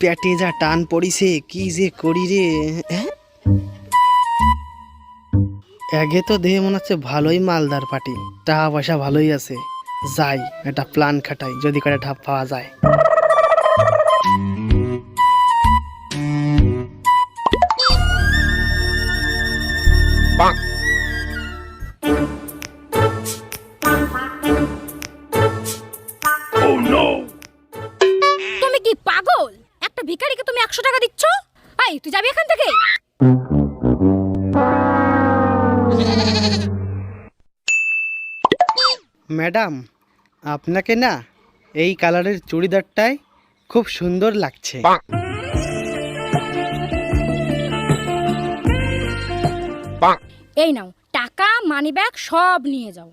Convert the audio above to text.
পেটে যা টান পড়িছে, কি যে করি রে। আগে তো দেহে মনে হচ্ছে ভালোই মালদার পাটি, টাকা পয়সা ভালোই আছে। যাই একটা প্ল্যান খাটাই, যদি করে ঢাপ পাওয়া যায়। তুমি কি পাগল? একটা ভিখারিকে তুমি 100 টাকা দিচ্ছ? এই তুই যাবি এখান থেকে। ম্যাডাম, আপনাকে না এই কালারের চুড়িদারটাই খুব সুন্দর লাগছে। এই নাও টাকা, মানি ব্যাগ সব নিয়ে যাও।